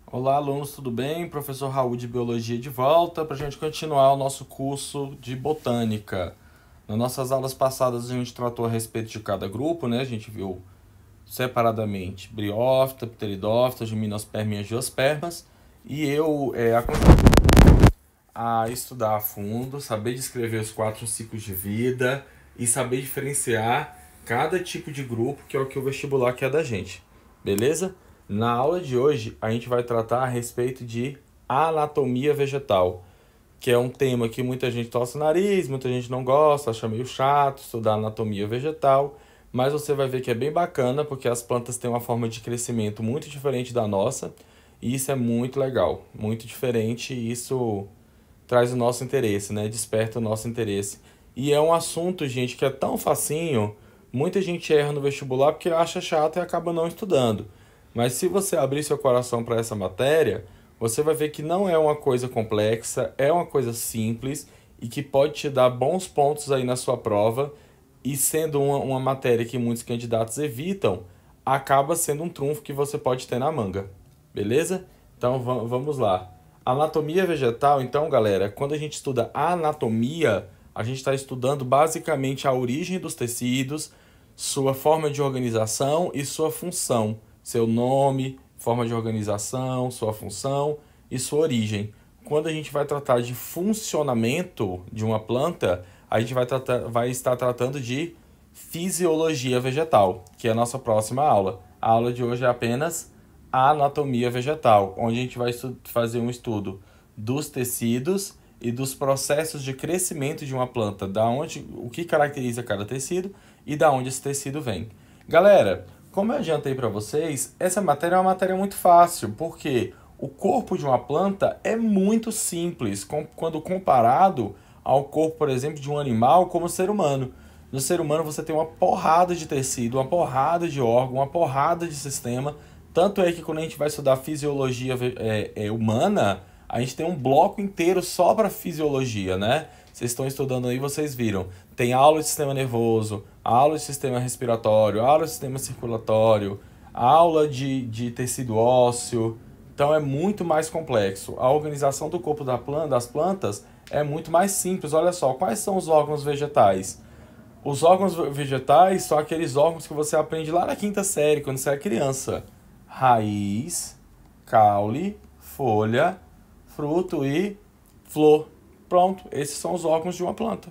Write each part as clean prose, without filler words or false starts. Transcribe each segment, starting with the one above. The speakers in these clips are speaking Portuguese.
Olá, alunos, tudo bem? Professor Raul de Biologia de volta para a gente continuar o nosso curso de Botânica. Nas nossas aulas passadas a gente tratou a respeito de cada grupo, né? A gente viu separadamente Briófita, Pteridófita, Gimnosperma e Angiospermas. E eu aconselho a estudar a fundo, saber descrever os quatro ciclos de vida e saber diferenciar cada tipo de grupo, que é o que o vestibular quer da gente. Beleza? Na aula de hoje, a gente vai tratar a respeito de anatomia vegetal, que é um tema que muita gente torce o nariz, muita gente não gosta, acha meio chato estudar anatomia vegetal, mas você vai ver que é bem bacana, porque as plantas têm uma forma de crescimento muito diferente da nossa, e isso é muito legal, muito diferente, e isso traz o nosso interesse, né? Desperta o nosso interesse. E é um assunto, gente, que é tão facinho, muita gente erra no vestibular porque acha chato e acaba não estudando. Mas se você abrir seu coração para essa matéria, você vai ver que não é uma coisa complexa, é uma coisa simples e que pode te dar bons pontos aí na sua prova. E sendo uma matéria que muitos candidatos evitam, acaba sendo um trunfo que você pode ter na manga. Beleza? Então vamos lá. Anatomia vegetal, então, galera, quando a gente estuda a anatomia, a gente está estudando basicamente a origem dos tecidos, sua forma de organização e sua função. Seu nome, forma de organização, sua função e sua origem. Quando a gente vai tratar de funcionamento de uma planta, a gente vai estar tratando de fisiologia vegetal, que é a nossa próxima aula. A aula de hoje é apenas a anatomia vegetal, onde a gente vai fazer um estudo dos tecidos e dos processos de crescimento de uma planta, da onde, o que caracteriza cada tecido e da onde esse tecido vem. Galera, como eu adiantei para vocês, essa matéria é uma matéria muito fácil, porque o corpo de uma planta é muito simples quando comparado ao corpo, por exemplo, de um animal como o ser humano. No ser humano você tem uma porrada de tecido, uma porrada de órgão, uma porrada de sistema. Tanto é que quando a gente vai estudar fisiologia humana, a gente tem um bloco inteiro só para fisiologia, né? Vocês estão estudando aí, vocês viram. Tem aula de sistema nervoso, aula de sistema respiratório, aula de sistema circulatório, aula de tecido ósseo. Então é muito mais complexo. A organização do corpo das plantas é muito mais simples. Olha só, quais são os órgãos vegetais? Os órgãos vegetais são aqueles órgãos que você aprende lá na quinta série, quando você é criança. Raiz, caule, folha, fruto e flor. Pronto, esses são os órgãos de uma planta.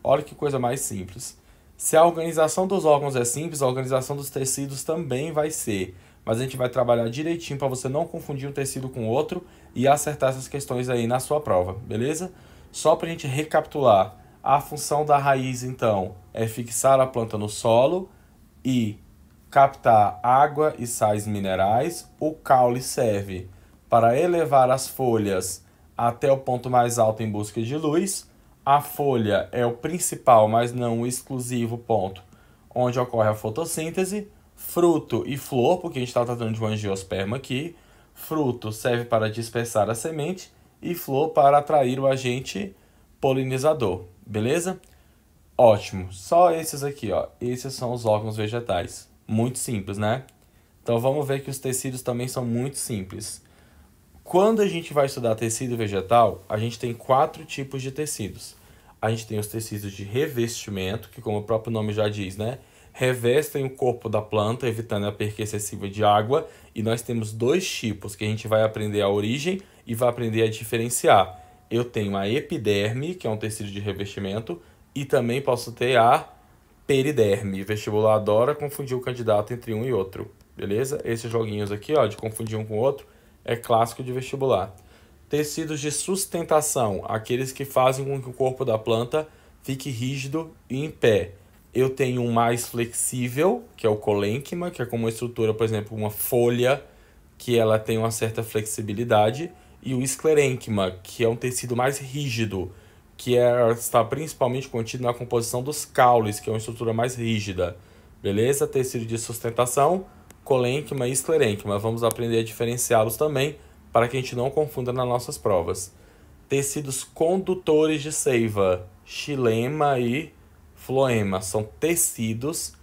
Olha que coisa mais simples. Se a organização dos órgãos é simples, a organização dos tecidos também vai ser. Mas a gente vai trabalhar direitinho para você não confundir um tecido com outro e acertar essas questões aí na sua prova, beleza? Só para a gente recapitular, a função da raiz, então, é fixar a planta no solo e captar água e sais minerais. O caule serve para elevar as folhas até o ponto mais alto em busca de luz. A folha é o principal, mas não o exclusivo ponto onde ocorre a fotossíntese. Fruto e flor, porque a gente está tratando de um angiosperma aqui. Fruto serve para dispersar a semente e flor para atrair o agente polinizador, beleza? Ótimo, só esses aqui, ó. Esses são os órgãos vegetais. Muito simples, né? Então vamos ver que os tecidos também são muito simples. Quando a gente vai estudar tecido vegetal, a gente tem quatro tipos de tecidos. A gente tem os tecidos de revestimento, que como o próprio nome já diz, né? Revestem o corpo da planta, evitando a perca excessiva de água. E nós temos dois tipos que a gente vai aprender a origem e vai aprender a diferenciar. Eu tenho a epiderme, que é um tecido de revestimento, e também posso ter a periderme. O vestibular adora confundir o candidato entre um e outro, beleza? Esses joguinhos aqui, ó, de confundir um com o outro, é clássico de vestibular. Tecidos de sustentação, aqueles que fazem com que o corpo da planta fique rígido e em pé. Eu tenho um mais flexível, que é o colênquima, que é como uma estrutura, por exemplo, uma folha, que ela tem uma certa flexibilidade, e o esclerênquima, que é um tecido mais rígido, está principalmente contido na composição dos caules, que é uma estrutura mais rígida. Beleza? Tecido de sustentação, colênquima e esclerênquima. Vamos aprender a diferenciá-los também, para que a gente não confunda nas nossas provas. Tecidos condutores de seiva, xilema e floema. São tecidos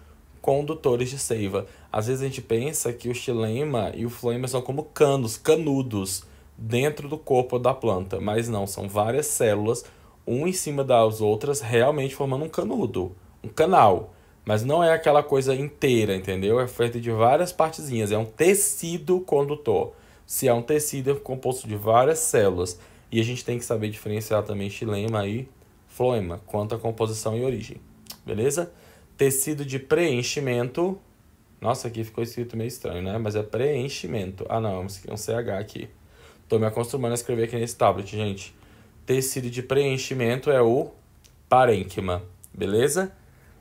condutores de seiva. Às vezes a gente pensa que o xilema e o floema são como canos, canudos, dentro do corpo da planta, mas não, são várias células, um em cima das outras, realmente formando um canudo, um canal. Mas não é aquela coisa inteira, entendeu? É feito de várias partezinhas, é um tecido condutor. Se é um tecido, é composto de várias células. E a gente tem que saber diferenciar também xilema e floema, quanto à composição e origem. Beleza? Tecido de preenchimento. Nossa, aqui ficou escrito meio estranho, né? Mas é preenchimento. Ah, não, é um CH aqui. Tô me acostumando a escrever aqui nesse tablet, gente. Tecido de preenchimento é o parênquima, beleza?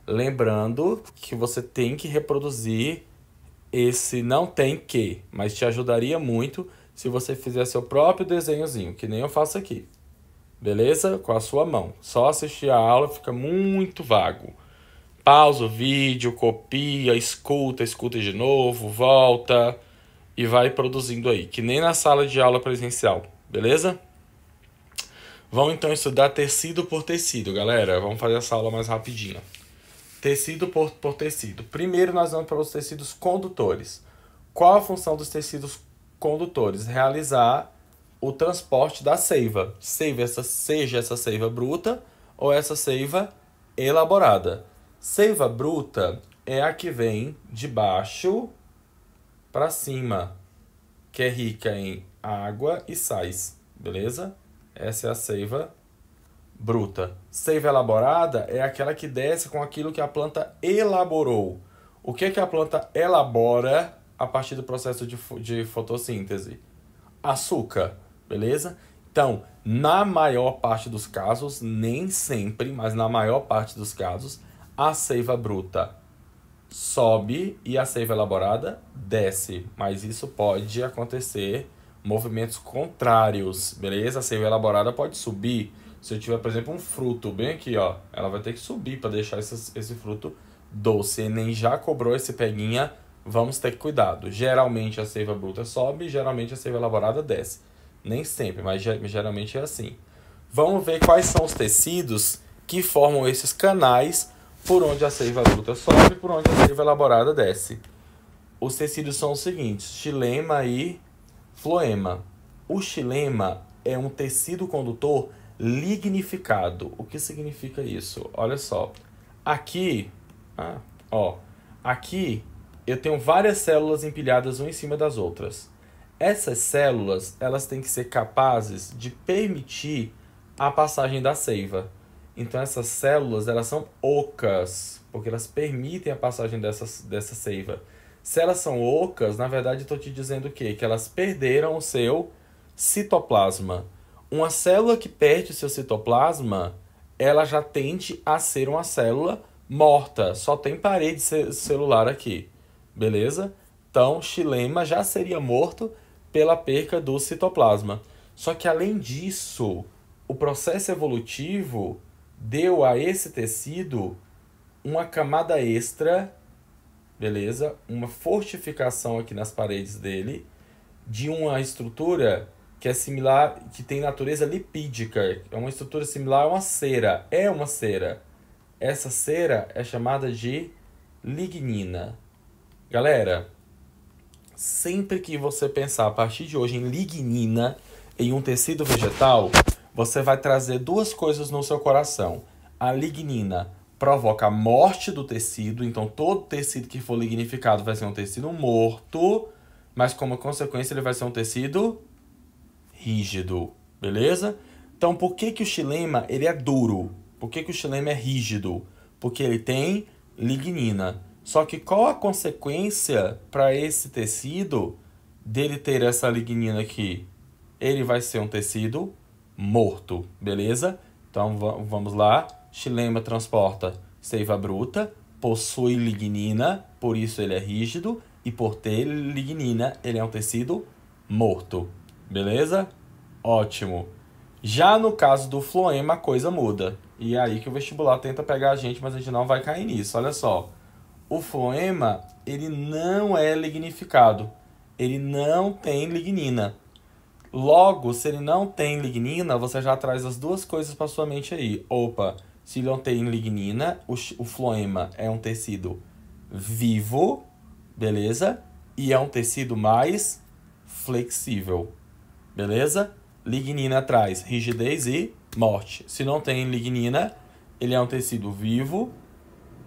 Lembrando que você tem que reproduzir esse não tem que, mas te ajudaria muito se você fizer seu próprio desenhozinho, que nem eu faço aqui. Beleza? Com a sua mão. Só assistir a aula fica muito vago. Pausa o vídeo, copia, escuta de novo, volta e vai produzindo aí, que nem na sala de aula presencial, beleza? Vamos então estudar tecido por tecido, galera. Vamos fazer essa aula mais rapidinho. Tecido por tecido. Primeiro nós vamos para os tecidos condutores. Qual a função dos tecidos condutores? Realizar o transporte da seiva. Seja essa seiva bruta ou essa seiva elaborada. Seiva bruta é a que vem de baixo para cima, que é rica em água e sais, beleza? Essa é a seiva bruta. Seiva elaborada é aquela que desce com aquilo que a planta elaborou. O que é que a planta elabora a partir do processo de fotossíntese? Açúcar, beleza? Então, na maior parte dos casos, nem sempre, mas na maior parte dos casos, a seiva bruta sobe e a seiva elaborada desce. Mas isso pode acontecer movimentos contrários, beleza? A seiva elaborada pode subir. Se eu tiver, por exemplo, um fruto bem aqui, ó, ela vai ter que subir para deixar esse fruto doce. Enem já cobrou esse peguinha, vamos ter cuidado. Geralmente a seiva bruta sobe, geralmente a seiva elaborada desce. Nem sempre, mas geralmente é assim. Vamos ver quais são os tecidos que formam esses canais por onde a seiva bruta sobe e por onde a seiva elaborada desce. Os tecidos são os seguintes: xilema e floema. O xilema é um tecido condutor lignificado. O que significa isso? Olha só. Aqui, aqui eu tenho várias células empilhadas uma em cima das outras. Essas células, elas têm que ser capazes de permitir a passagem da seiva. Então essas células, elas são ocas, porque elas permitem a passagem dessa seiva. Se elas são ocas, na verdade estou te dizendo o quê? Que elas perderam o seu citoplasma. Uma célula que perde o seu citoplasma, ela já tende a ser uma célula morta. Só tem parede celular aqui. Beleza? Então, xilema já seria morto pela perca do citoplasma. Só que, além disso, o processo evolutivo deu a esse tecido uma camada extra, beleza? Uma fortificação aqui nas paredes dele, de uma estrutura que é similar, que tem natureza lipídica. É uma estrutura similar a uma cera. É uma cera. Essa cera é chamada de lignina. Galera, sempre que você pensar a partir de hoje em lignina, em um tecido vegetal, você vai trazer duas coisas no seu coração. A lignina provoca a morte do tecido, então todo tecido que for lignificado vai ser um tecido morto, mas como consequência ele vai ser um tecido rígido, beleza? Então por que o xilema ele é duro? Por que o xilema é rígido? Porque ele tem lignina. Só que qual a consequência para esse tecido dele ter essa lignina aqui? Ele vai ser um tecido morto, beleza? Então vamos lá. Xilema transporta seiva bruta, possui lignina, por isso ele é rígido, e por ter lignina, ele é um tecido morto, beleza? Ótimo. Já no caso do floema, a coisa muda. E é aí que o vestibular tenta pegar a gente, mas a gente não vai cair nisso. Olha só. O floema, ele não é lignificado. Ele não tem lignina. Logo, se ele não tem lignina, você já traz as duas coisas para sua mente aí. Opa, se ele não tem lignina, o floema é um tecido vivo, beleza? E é um tecido mais flexível, beleza? Lignina traz rigidez e morte. Se não tem lignina, ele é um tecido vivo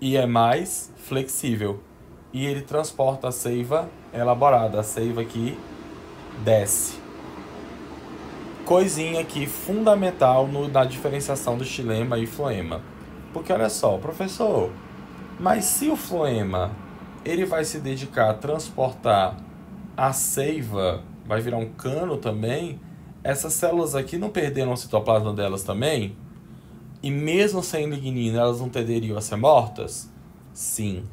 e é mais flexível. E ele transporta a seiva elaborada, a seiva que desce. Coisinha aqui fundamental na diferenciação do xilema e floema. Porque olha só, professor, mas se o floema ele vai se dedicar a transportar a seiva, vai virar um cano também, essas células aqui não perderam o citoplasma delas também? E mesmo sem lignina, elas não tenderiam a ser mortas? Sim.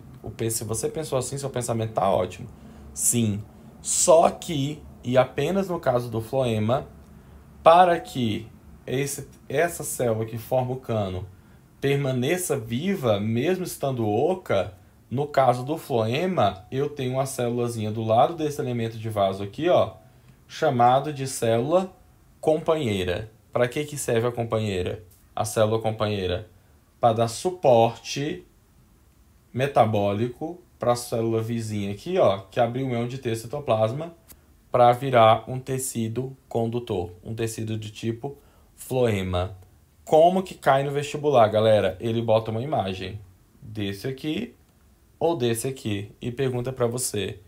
Se você pensou assim, seu pensamento está ótimo. Sim. Só que, e apenas no caso do floema, para que essa célula que forma o cano permaneça viva, mesmo estando oca, no caso do floema, eu tenho uma célulazinha do lado desse elemento de vaso aqui, ó, chamado de célula companheira. Para que serve a companheira? A célula companheira? Para dar suporte metabólico para a célula vizinha aqui, ó, que abriu mão de ter citoplasma para virar um tecido condutor, um tecido de tipo floema. Como que cai no vestibular, galera? Ele bota uma imagem desse aqui ou desse aqui e pergunta para você,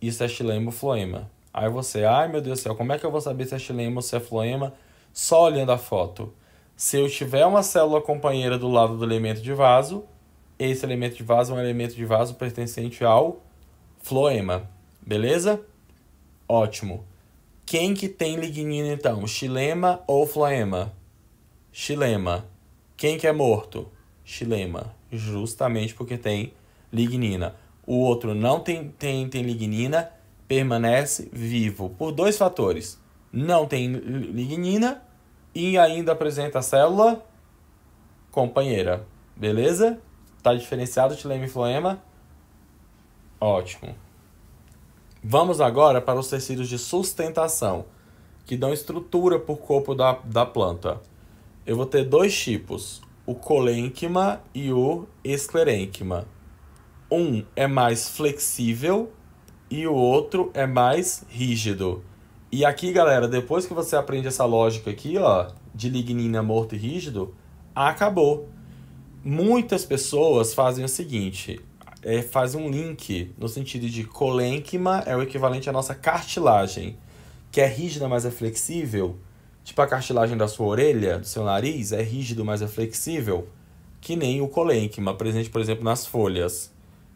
isso é xilema ou floema? Aí você, ai meu Deus do céu, como é que eu vou saber se é xilema ou se é floema só olhando a foto? Se eu tiver uma célula companheira do lado do elemento de vaso, esse elemento de vaso é um elemento de vaso pertencente ao floema, beleza? Ótimo. Quem que tem lignina então? Xilema ou floema? Xilema. Quem que é morto? Xilema. Justamente porque tem lignina. O outro não tem lignina, permanece vivo. Por dois fatores. Não tem lignina e ainda apresenta a célula companheira. Beleza? Tá diferenciado xilema e floema? Ótimo. Vamos agora para os tecidos de sustentação, que dão estrutura para o corpo da planta. Eu vou ter dois tipos, o colênquima e o esclerênquima. Um é mais flexível e o outro é mais rígido. E aqui, galera, depois que você aprende essa lógica aqui, ó, de lignina morto e rígido, acabou. Muitas pessoas fazem o seguinte, fazem um link no sentido de colênquima é o equivalente à nossa cartilagem, que é rígida, mas é flexível. Tipo a cartilagem da sua orelha, do seu nariz, é rígido, mas é flexível. Que nem o colênquima, presente, por exemplo, nas folhas.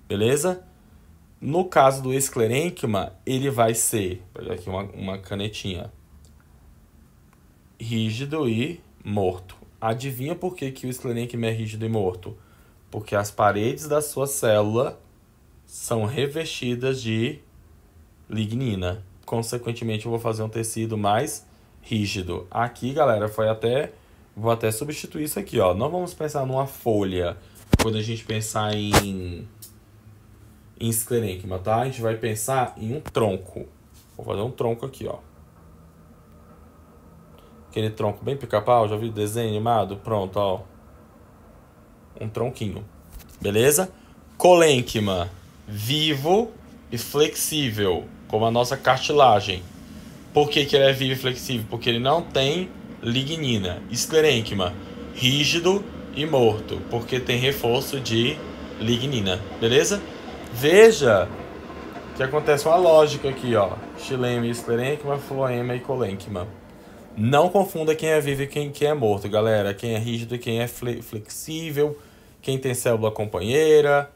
Beleza? No caso do esclerênquima, ele vai ser, vou pegar aqui uma canetinha, rígido e morto. Adivinha por que o esclerênquima é rígido e morto? Porque as paredes da sua célula são revestidas de lignina. Consequentemente, eu vou fazer um tecido mais rígido. Aqui, galera, vou até substituir isso aqui, ó. Não vamos pensar numa folha quando a gente pensar em esclerênquima, tá? A gente vai pensar em um tronco. Vou fazer um tronco aqui, ó. Aquele tronco bem pica-pau, já viu desenho animado? Pronto, ó. Um tronquinho. Beleza? Colênquima, vivo e flexível, como a nossa cartilagem. Por que ele é vivo e flexível? Porque ele não tem lignina. Esclerênquima, rígido e morto, porque tem reforço de lignina. Beleza? Veja que acontece uma lógica aqui, ó. Xilema e esclerênquima, floema e colênquima. Não confunda quem é vivo e quem é morto, galera. Quem é rígido e quem é flexível, quem tem célula companheira,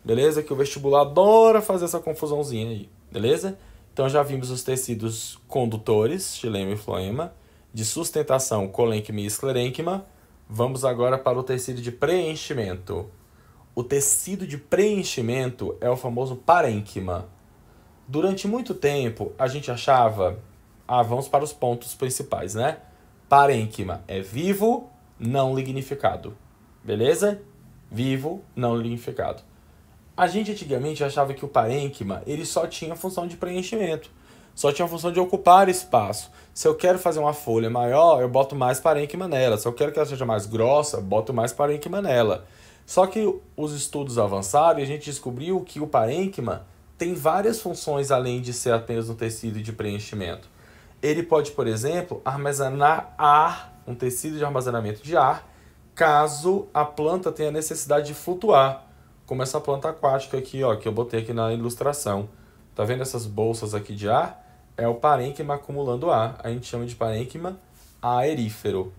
beleza? Que o vestibular adora fazer essa confusãozinha aí, beleza? Então já vimos os tecidos condutores, xilema e floema, de sustentação, colênquima e esclerênquima. Vamos agora para o tecido de preenchimento. O tecido de preenchimento é o famoso parênquima. Durante muito tempo, a gente achava... vamos para os pontos principais, né? Parênquima é vivo, não lignificado. Beleza? Vivo, não lignificado. A gente antigamente achava que o parênquima ele só tinha função de preenchimento. Só tinha a função de ocupar espaço. Se eu quero fazer uma folha maior, eu boto mais parênquima nela. Se eu quero que ela seja mais grossa, boto mais parênquima nela. Só que os estudos avançaram e a gente descobriu que o parênquima tem várias funções além de ser apenas um tecido de preenchimento. Ele pode, por exemplo, armazenar ar, um tecido de armazenamento de ar, caso a planta tenha necessidade de flutuar, como essa planta aquática aqui, ó, que eu botei aqui na ilustração. Tá vendo essas bolsas aqui de ar? É o parênquima acumulando ar. A gente chama de parênquima aerífero.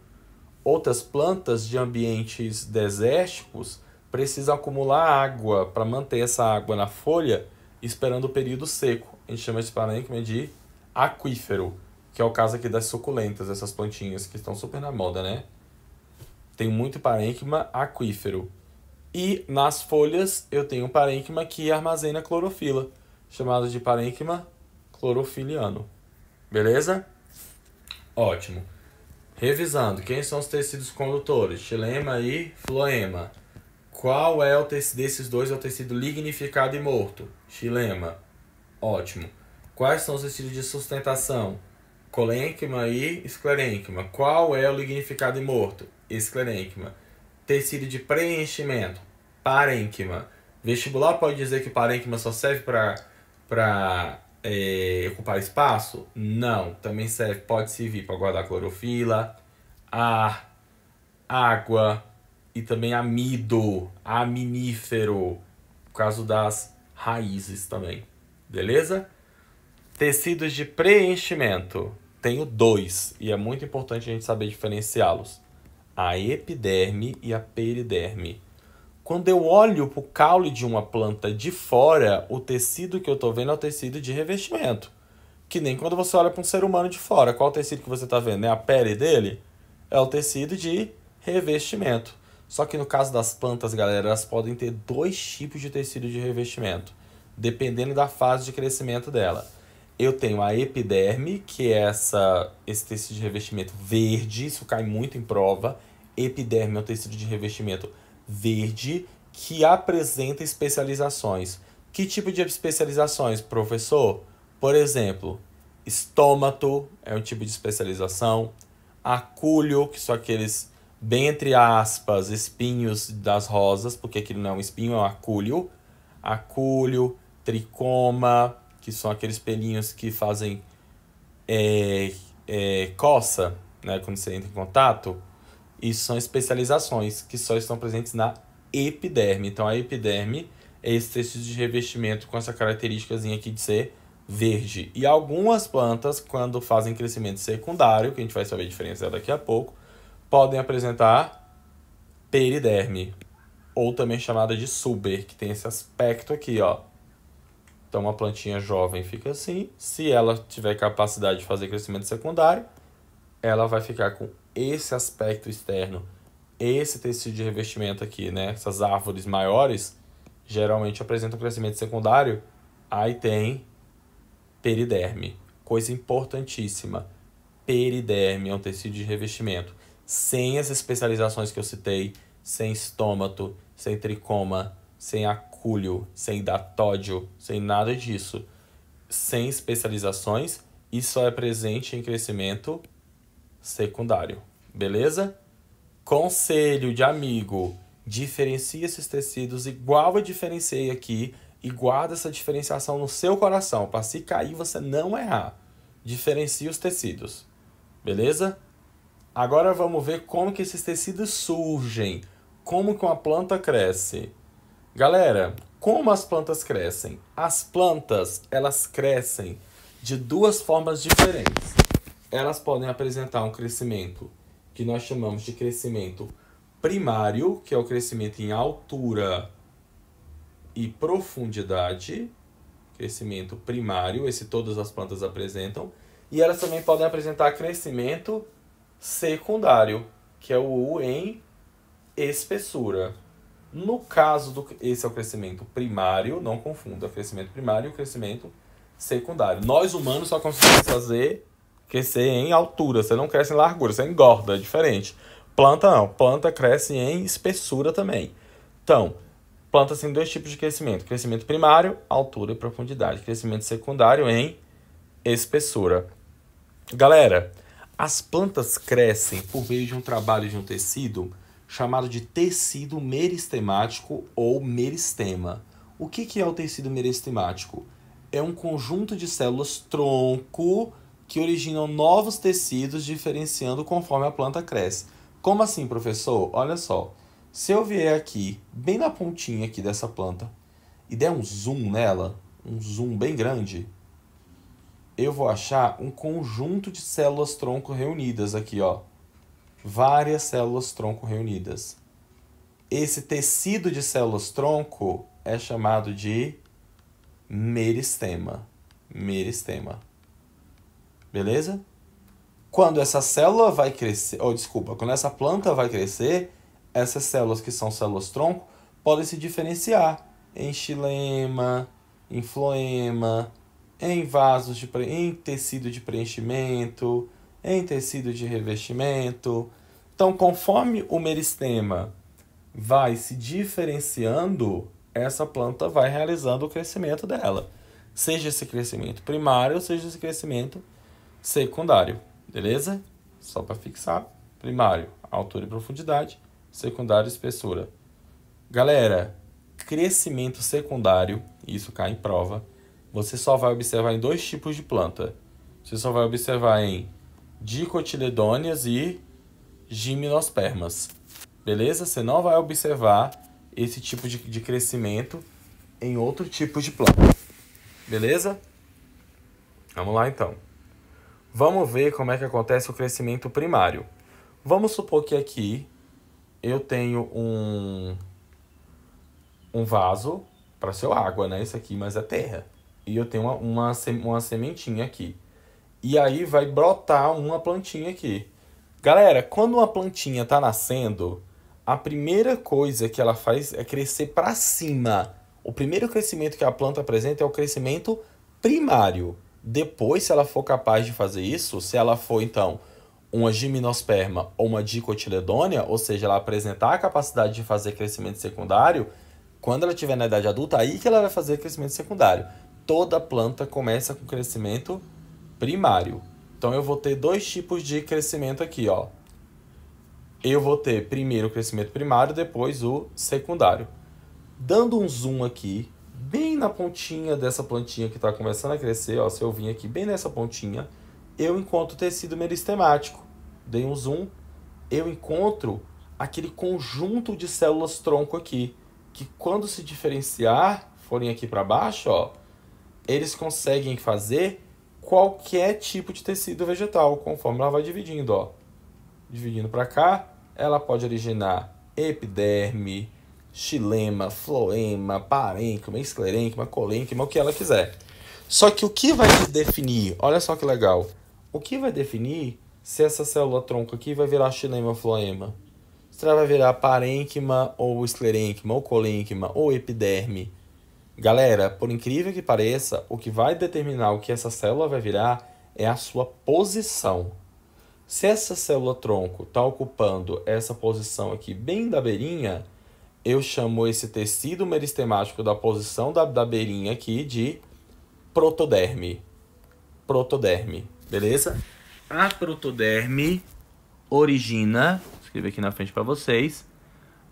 Outras plantas de ambientes desérticos precisam acumular água para manter essa água na folha, esperando o período seco. A gente chama esse parênquima de aquífero, que é o caso aqui das suculentas, essas plantinhas que estão super na moda, né? Tem muito parênquima aquífero. E nas folhas eu tenho um parênquima que armazena clorofila, chamado de parênquima clorofiliano. Beleza? Ótimo. Revisando, quem são os tecidos condutores? Xilema e floema. Qual é o tecido desses dois? É o tecido lignificado e morto. Xilema. Ótimo. Quais são os tecidos de sustentação? Colênquima e esclerênquima. Qual é o lignificado e morto? Esclerênquima. Tecido de preenchimento. Parênquima. Vestibular pode dizer que parênquima só serve para ocupar espaço? Não. Também serve, pode servir para guardar clorofila, ar, água e também amido, aminífero, por causa das raízes também. Beleza? Tecidos de preenchimento. Tenho dois e é muito importante a gente saber diferenciá-los. A epiderme e a periderme. Quando eu olho para o caule de uma planta de fora, o tecido que eu estou vendo é o tecido de revestimento. Que nem quando você olha para um ser humano de fora. Qual o tecido que você está vendo? É a pele dele? É o tecido de revestimento. Só que no caso das plantas, galera, elas podem ter dois tipos de tecido de revestimento, dependendo da fase de crescimento dela. Eu tenho a epiderme, que é esse tecido de revestimento verde, isso cai muito em prova. Epiderme é um tecido de revestimento verde que apresenta especializações. Que tipo de especializações, professor? Por exemplo, estômato é um tipo de especialização. Acúlio, que são aqueles, bem entre aspas, espinhos das rosas, porque aquilo não é um espinho, é um acúlio. Acúlio, tricoma, que são aqueles pelinhos que fazem coça, né, quando você entra em contato. Isso são especializações que só estão presentes na epiderme. Então, a epiderme é esse tecido de revestimento com essa característicazinha aqui de ser verde. E algumas plantas, quando fazem crescimento secundário, que a gente vai saber diferenciar daqui a pouco, podem apresentar periderme, ou também chamada de suber, que tem esse aspecto aqui, ó. Então, uma plantinha jovem fica assim. Se ela tiver capacidade de fazer crescimento secundário, ela vai ficar com esse aspecto externo, esse tecido de revestimento aqui, né? Essas árvores maiores geralmente apresentam crescimento secundário. Aí tem periderme. Coisa importantíssima. Periderme é um tecido de revestimento. Sem as especializações que eu citei, sem estômato, sem tricoma, sem acúlio, sem datódio, sem nada disso. Sem especializações, e só é presente em crescimento secundário. Beleza? Conselho de amigo: diferencia esses tecidos igual eu diferenciei aqui e guarda essa diferenciação no seu coração, para se cair você não errar. Diferencia os tecidos. Beleza? Agora vamos ver como que esses tecidos surgem. Como que uma planta cresce. Galera, como as plantas crescem? As plantas, elas crescem de duas formas diferentes. Elas podem apresentar um crescimento que nós chamamos de crescimento primário, que é o crescimento em altura e profundidade. Crescimento primário, esse todas as plantas apresentam. E elas também podem apresentar crescimento secundário, que é o U em espessura. No caso esse é o crescimento primário, não confunda, crescimento primário e o crescimento secundário. Nós humanos só conseguimos fazer crescer em altura, você não cresce em largura, você engorda, é diferente. Planta não, planta cresce em espessura também. Então, plantas têm dois tipos de crescimento: crescimento primário, altura e profundidade. Crescimento secundário em espessura. Galera, as plantas crescem por meio de um trabalho de um tecido chamado de tecido meristemático ou meristema. O que é o tecido meristemático? É um conjunto de células tronco que originam novos tecidos diferenciando conforme a planta cresce. Como assim, professor? Olha só, se eu vier aqui, bem na pontinha aqui dessa planta, e der um zoom nela, um zoom bem grande, eu vou achar um conjunto de células tronco reunidas aqui, ó. Várias células tronco reunidas. Esse tecido de células tronco é chamado de meristema. Meristema. Beleza? Quando essa célula vai crescer, quando essa planta vai crescer, essas células que são células tronco podem se diferenciar em xilema, em floema, em vasos em tecido de preenchimento, em tecido de revestimento. Então, conforme o meristema vai se diferenciando, essa planta vai realizando o crescimento dela. Seja esse crescimento primário, seja esse crescimento secundário. Beleza? Só para fixar. Primário, altura e profundidade. Secundário, espessura. Galera, crescimento secundário, isso cai em prova, você só vai observar em 2 tipos de planta. Você só vai observar em dicotiledôneas e gimnospermas. Beleza? Você não vai observar esse tipo de crescimento em outro tipo de planta. Beleza? Vamos lá, então. Vamos ver como é que acontece o crescimento primário. Vamos supor que aqui eu tenho um vaso para ser água, né? Isso aqui, mas é terra. E eu tenho uma sementinha aqui. E aí vai brotar uma plantinha aqui. Galera, quando uma plantinha está nascendo, a primeira coisa que ela faz é crescer para cima. O primeiro crescimento que a planta apresenta é o crescimento primário. Depois, se ela for capaz de fazer isso, se ela for, então, uma gimnosperma ou uma dicotiledônea, ou seja, ela apresentar a capacidade de fazer crescimento secundário, quando ela estiver na idade adulta, aí que ela vai fazer crescimento secundário. Toda planta começa com crescimento primário. Então, eu vou ter 2 tipos de crescimento aqui, ó. Eu vou ter primeiro o crescimento primário, depois o secundário. Dando um zoom aqui, bem na pontinha dessa plantinha que está começando a crescer, ó, se eu vim aqui bem nessa pontinha, eu encontro o tecido meristemático. Dei um zoom, eu encontro aquele conjunto de células tronco aqui, que quando se diferenciar, forem aqui para baixo, ó, eles conseguem fazer qualquer tipo de tecido vegetal, conforme ela vai dividindo, ó. Dividindo para cá, ela pode originar epiderme, xilema, floema, parênquima, esclerênquima, colênquima, o que ela quiser. Só que o que vai definir, olha só que legal, o que vai definir se essa célula tronco aqui vai virar xilema, floema? Se ela vai virar parênquima, ou esclerênquima, ou colênquima, ou epiderme? Galera, por incrível que pareça, o que vai determinar o que essa célula vai virar é a sua posição. Se essa célula tronco está ocupando essa posição aqui bem da beirinha, eu chamo esse tecido meristemático da posição da beirinha aqui de protoderme. Protoderme, beleza? A protoderme origina, vou escrever aqui na frente para vocês,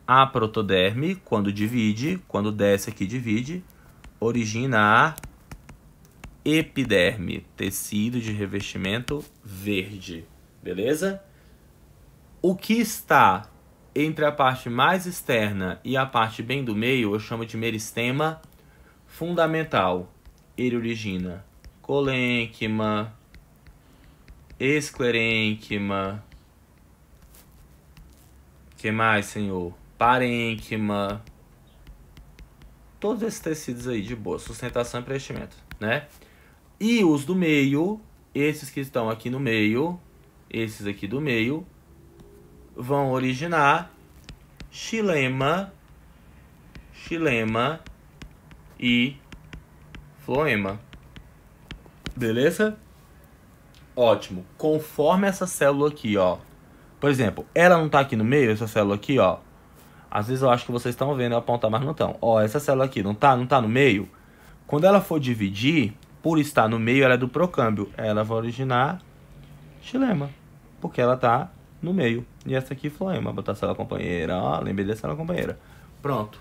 a protoderme, quando divide, quando desce aqui divide, origina a epiderme, tecido de revestimento verde, beleza? O que está entre a parte mais externa e a parte bem do meio, eu chamo de meristema fundamental. Ele origina colênquima, esclerênquima, que mais, senhor? Parênquima. Todos esses tecidos aí de boa, sustentação e preenchimento, né? E os do meio, esses que estão aqui no meio, esses aqui do meio, vão originar xilema e floema. Beleza? Ótimo. Conforme essa célula aqui, ó. Por exemplo, ela não tá aqui no meio, essa célula aqui, ó. Às vezes eu acho que vocês estão vendo eu apontar, mas não estão. Ó, essa célula aqui não tá no meio. Quando ela for dividir, por estar no meio, ela é do procâmbio. Ela vai originar xilema, porque ela tá no meio. E essa aqui, floema. Botar célula companheira. Ó, lembrei da célula companheira. Pronto.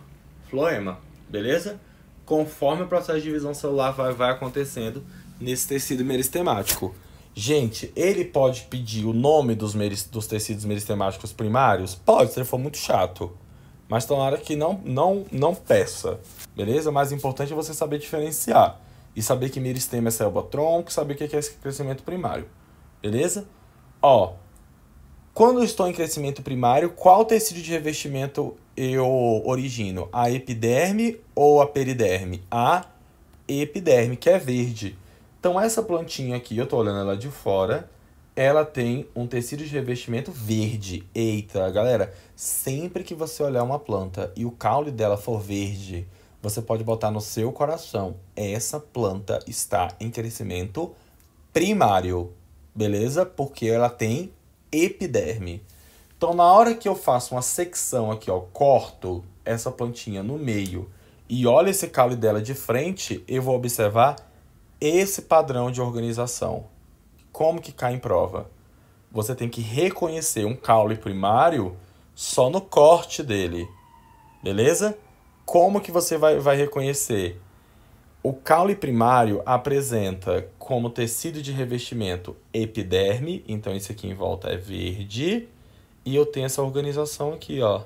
Floema. Beleza? Conforme o processo de divisão celular vai acontecendo nesse tecido meristemático. Gente, ele pode pedir o nome dos tecidos meristemáticos primários? Pode, se ele for muito chato. Mas tomara que não peça. Beleza? O mais importante é você saber diferenciar. E saber que meristema é célula-tronco, saber o que é esse crescimento primário. Beleza? Ó, quando eu estou em crescimento primário, qual tecido de revestimento eu origino? A epiderme ou a periderme? A epiderme, que é verde. Então, essa plantinha aqui, eu estou olhando ela de fora, ela tem um tecido de revestimento verde. Eita, galera, sempre que você olhar uma planta e o caule dela for verde, você pode botar no seu coração. Essa planta está em crescimento primário, beleza? Porque ela tem epiderme. Então, na hora que eu faço uma secção aqui, ó, corto essa plantinha no meio e olho esse caule dela de frente, eu vou observar esse padrão de organização. Como que cai em prova? Você tem que reconhecer um caule primário só no corte dele, beleza? Como que você vai reconhecer? O caule primário apresenta como tecido de revestimento epiderme, então esse aqui em volta é verde, e eu tenho essa organização aqui, ó,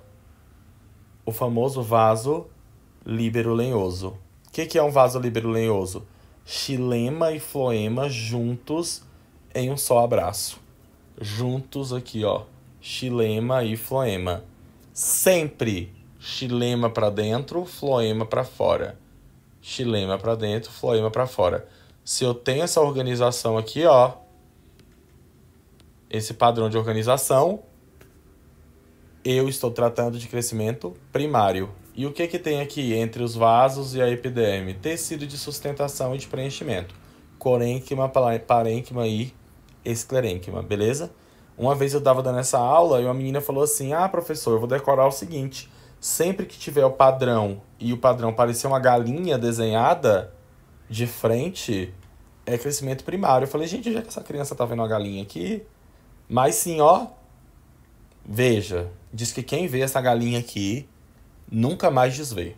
o famoso vaso líbero-lenhoso. O que é um vaso líbero-lenhoso? Xilema e floema juntos em um só abraço. Juntos aqui, ó, xilema e floema. Sempre xilema para dentro, floema para fora. Xilema para dentro, floema para fora. Se eu tenho essa organização aqui, ó, esse padrão de organização, eu estou tratando de crescimento primário. E o que tem aqui entre os vasos e a epiderme? Tecido de sustentação e de preenchimento. Corênquima, parênquima e esclerênquima, beleza? Uma vez eu estava dando essa aula e uma menina falou assim: ah, professor, eu vou decorar o seguinte: sempre que tiver o padrão e o padrão parecer uma galinha desenhada de frente, é crescimento primário. Eu falei, gente, já que essa criança tá vendo uma galinha aqui, mas sim, ó, veja, diz que quem vê essa galinha aqui nunca mais desvê.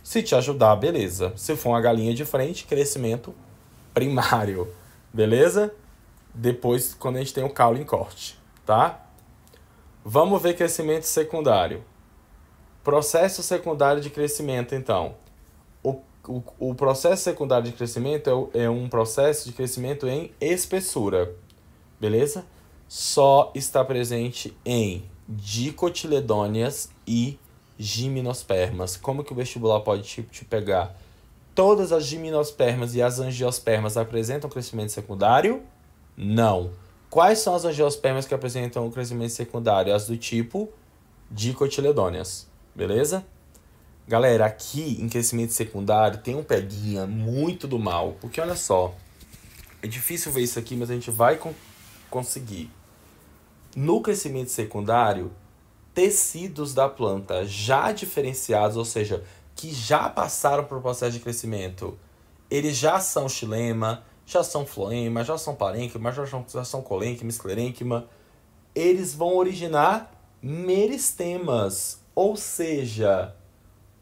Se te ajudar, beleza. Se for uma galinha de frente, crescimento primário, beleza? Depois, quando a gente tem o caule em corte, tá? Vamos ver crescimento secundário. Processo secundário de crescimento, então. O processo secundário de crescimento é um processo de crescimento em espessura, beleza? Só está presente em dicotiledôneas e gimnospermas. Como que o vestibular pode te pegar? Todas as gimnospermas e as angiospermas apresentam crescimento secundário? Não. Quais são as angiospermas que apresentam o crescimento secundário? As do tipo dicotiledôneas, beleza? Galera, aqui em crescimento secundário tem um peguinha muito do mal, porque olha só, é difícil ver isso aqui, mas a gente vai conseguir. No crescimento secundário, tecidos da planta já diferenciados, ou seja, que já passaram por processo de crescimento, eles já são xilema, já são floema, já são parênquima, já são colênquima, esclerênquima, eles vão originar meristemas, ou seja,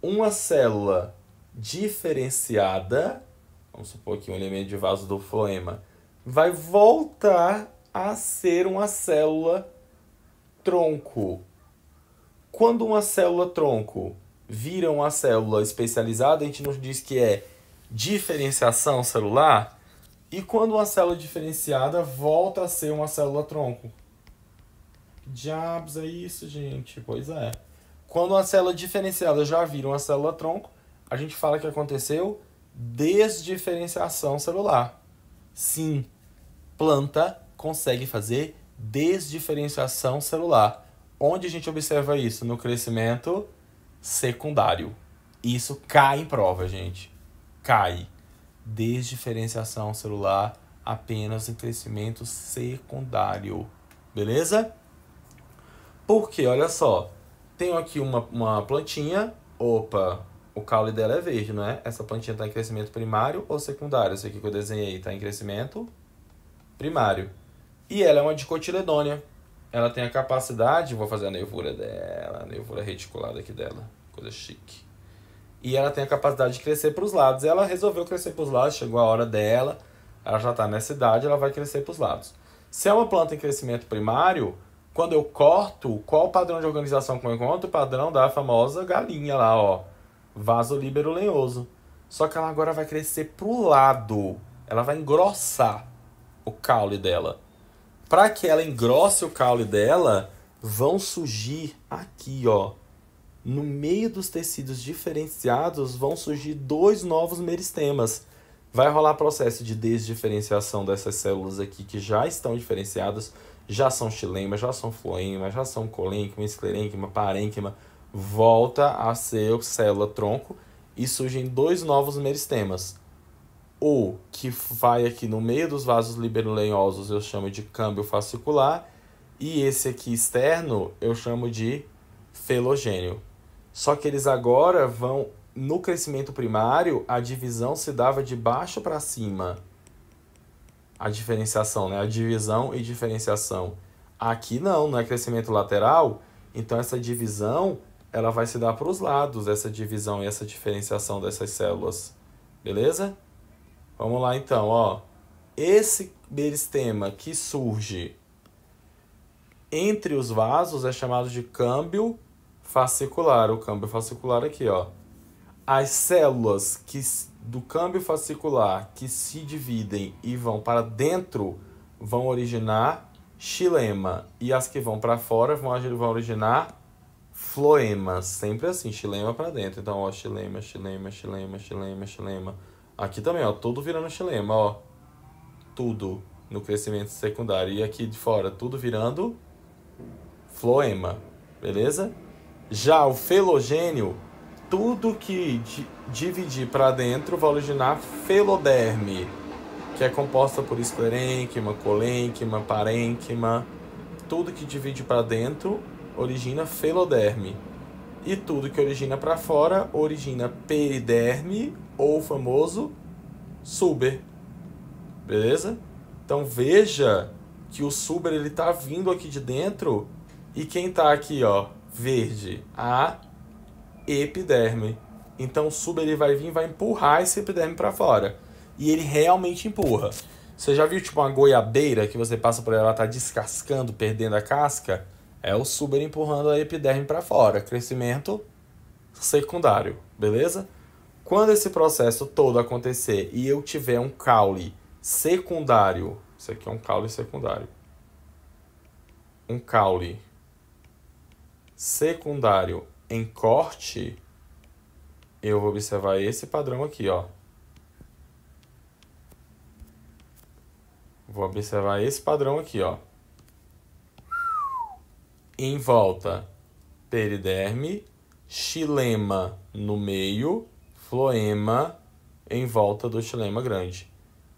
uma célula diferenciada, vamos supor aqui um elemento de vaso do floema, vai voltar a ser uma célula tronco. Quando uma célula tronco vira uma célula especializada, a gente nos diz que é diferenciação celular, e quando uma célula diferenciada volta a ser uma célula tronco. Que diabos é isso, gente? Pois é. Quando uma célula diferenciada já vira uma célula tronco, a gente fala que aconteceu desdiferenciação celular. Sim, planta consegue fazer desdiferenciação celular. Onde a gente observa isso? No crescimento secundário. Isso cai em prova, gente. Cai. Desdiferenciação celular apenas em crescimento secundário. Beleza? Porque, olha só, tenho aqui uma plantinha. Opa, o caule dela é verde, não é? Essa plantinha está em crescimento primário ou secundário? Esse aqui que eu desenhei está em crescimento primário. E ela é uma dicotiledônea. ela tem a capacidade, vou fazer a nervura dela, a nervura reticulada aqui dela, coisa chique. E ela tem a capacidade de crescer para os lados. Ela resolveu crescer para os lados, chegou a hora dela, ela já está nessa idade, ela vai crescer para os lados. Se é uma planta em crescimento primário, quando eu corto, qual o padrão de organização que eu encontro? O padrão da famosa galinha lá, ó, vaso líbero lenhoso. Só que ela agora vai crescer para o lado, ela vai engrossar o caule dela. Para que ela engrosse o caule dela, vão surgir aqui, ó, no meio dos tecidos diferenciados, vão surgir 2 novos meristemas. Vai rolar processo de desdiferenciação dessas células aqui que já estão diferenciadas, já são xilema, já são floema, já são colênquima, esclerênquima, parênquima. Volta a ser célula-tronco e surgem 2 novos meristemas. O que vai aqui no meio dos vasos liberolenhosos eu chamo de câmbio fascicular, e esse aqui externo eu chamo de felogênio. Só que eles agora vão, no crescimento primário, a divisão se dava de baixo para cima. A diferenciação, né? A divisão e diferenciação. Aqui não é crescimento lateral, então essa divisão ela vai se dar para os lados, essa divisão e essa diferenciação dessas células. Beleza? Vamos lá então, ó. Esse meristema que surge entre os vasos é chamado de câmbio fascicular. O câmbio fascicular aqui, ó. As células do câmbio fascicular que se dividem e vão para dentro vão originar xilema. E as que vão para fora vão originar floema. Sempre assim, xilema para dentro. Então, ó, xilema, xilema, xilema, xilema, xilema. Aqui também, ó, tudo virando xilema, ó. Tudo no crescimento secundário. E aqui de fora, tudo virando floema. Beleza? Já o felogênio, tudo que dividir para dentro vai originar feloderme, que é composta por esclerênquima, colênquima, parênquima. Tudo que divide para dentro origina feloderme. E tudo que origina para fora origina periderme ou o famoso suber. Beleza? Então veja que o suber ele tá vindo aqui de dentro e quem tá aqui, ó, verde, a epiderme. Então o suber ele vai vir e vai empurrar esse epiderme para fora. E ele realmente empurra. Você já viu tipo uma goiabeira que você passa por ela, ela tá descascando, perdendo a casca? É o suber empurrando a epiderme para fora. Crescimento secundário, beleza? Quando esse processo todo acontecer e eu tiver um caule secundário, isso aqui é um caule secundário. Um caule secundário em corte, eu vou observar esse padrão aqui, ó. Vou observar esse padrão aqui, ó. Em volta, periderme, xilema no meio, floema em volta do xilema grande.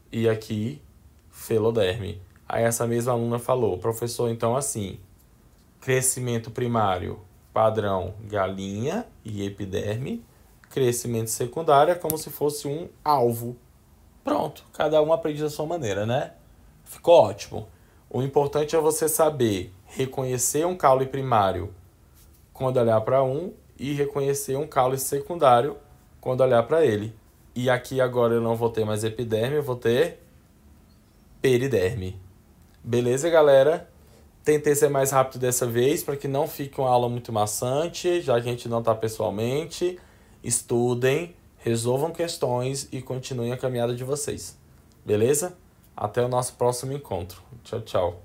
E aqui, feloderme. Aí essa mesma aluna falou, professor, então assim, crescimento primário, padrão galinha e epiderme, crescimento secundário é como se fosse um alvo. Pronto, cada um aprende da sua maneira, né? Ficou ótimo. O importante é você saber reconhecer um caule primário quando olhar para um e reconhecer um caule secundário quando olhar para ele. E aqui agora eu não vou ter mais epiderme, eu vou ter periderme. Beleza, galera? Tentei ser mais rápido dessa vez para que não fique uma aula muito maçante, já que a gente não está pessoalmente. Estudem, resolvam questões e continuem a caminhada de vocês. Beleza? Até o nosso próximo encontro. Tchau, tchau.